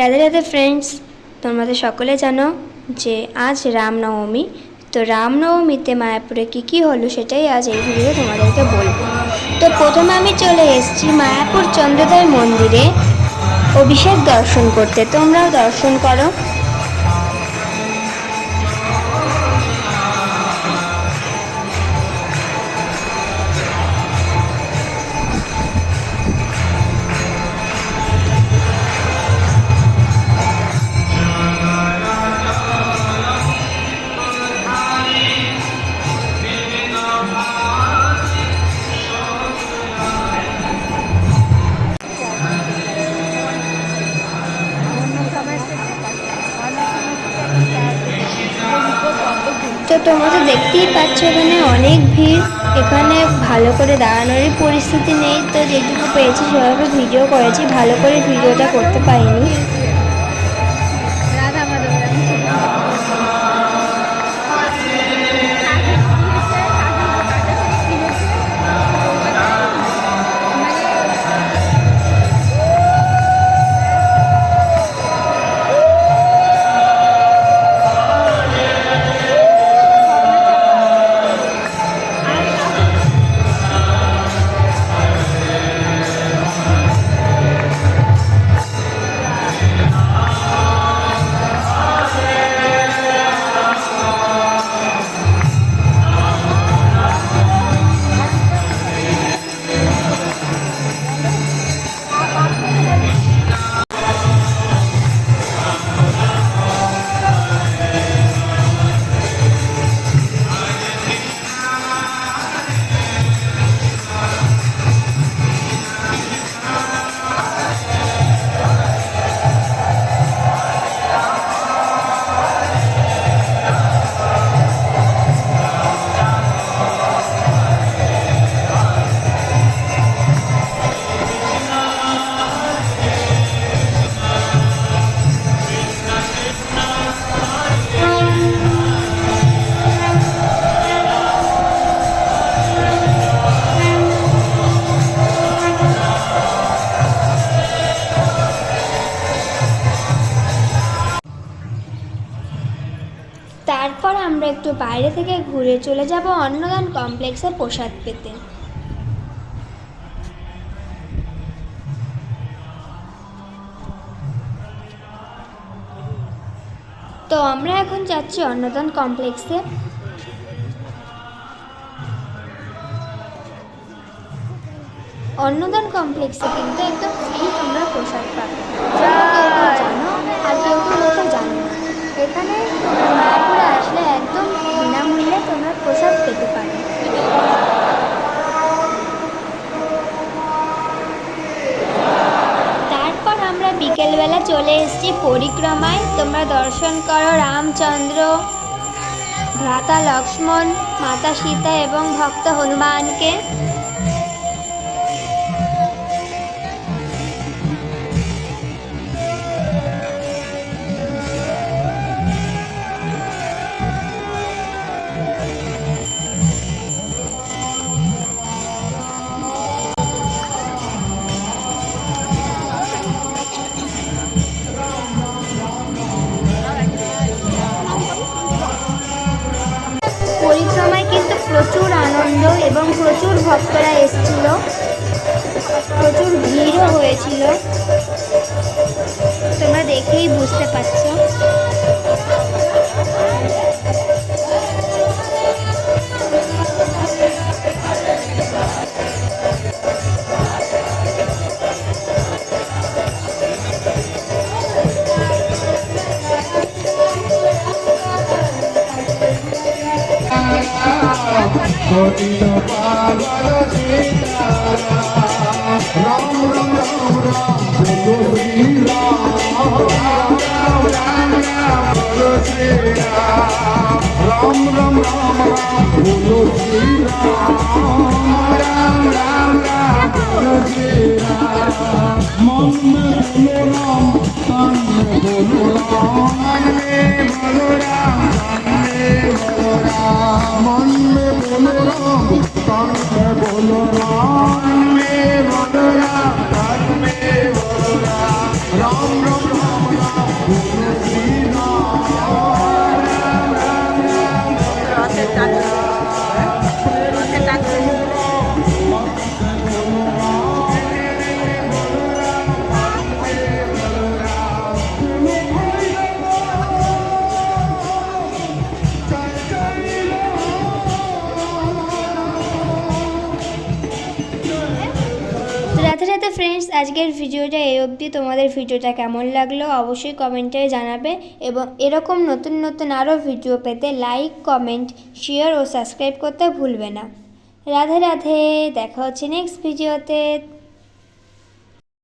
Radhe Radhe friends, তোমাদের সকলে জানো যে আজ রামনবমী। তো রামনবমীতে মায়াপুরে কী হলো সেটাই আজ এই ভিডিও তোমাদেরকে বলবো। তো প্রথমে আমি চলে এসেছি মায়াপুর চন্দ্রোদয় মন্দিরে অভিষেক দর্শন করতে, তোমরাও দর্শন করো। তো তোমরা তো দেখতেই পাচ্ছ এখানে অনেক ভিড়, এখানে ভালো করে দাঁড়ানোরই পরিস্থিতি নেই। তো যেটুকু পেয়েছি সেভাবে ভিডিও করেছি, ভালো করে ভিডিওটা করতে পারিনি। তারপর আমরা একটু বাইরে থেকে ঘুরে চলে যাব অন্নদান কমপ্লেক্সে প্রসাদ পেতে। তো আমরা এখন যাচ্ছি অন্নদান কমপ্লেক্সে। অন্নদান কমপ্লেক্সে কিন্তু একদম ফ্রি তোমরা প্রসাদ পাবে, কেউ কেউ জানো আর কেউ কেউ হয়তো জানো না। এখানে মায়াপুরে আসলে একদম বিনামূল্যে তোমরা প্রসাদ পেতে পারো। তারপর আমরা বিকেলবেলা চলে এসেছি পরিক্রমায়। তোমরা দর্শন করো রামচন্দ্র, ভ্রাতা লক্ষ্মণ, মাতা সীতা এবং ভক্ত হনুমানকে। পরিক্রমায় কিন্তু প্রচুর আনন্দ এবং প্রচুর ভক্তরা এসেছিল, প্রচুর ভিড়ও হয়েছিল, তোমরা দেখেই বুঝতে পারছো। गोविंद पावन सीताराम राम राम राम राम बोलो श्री राम राम राम राम राम बोलो श्री राम राम राम राम राम बोलो श्री राम राम राम राम बोलो श्री राम मन में बोलो राम तन में बोलो राम मन में बोलो राम तन में बोलो राम मन में बोलो राम तन में बोलो राम में बोलो राम तन में बोलो राम राम राम राम ফ্রেন্ডস, আজকের ভিডিওটা এই অবধি। তোমাদের ভিডিওটা কেমন লাগলো অবশ্যই কমেন্টে জানাবে, এবং এরকম নতুন নতুন আরও ভিডিও পেতে লাইক, কমেন্ট, শেয়ার ও সাবস্ক্রাইব করতে ভুলবে না। রাধে রাধে, দেখা হচ্ছে নেক্সট ভিডিওতে।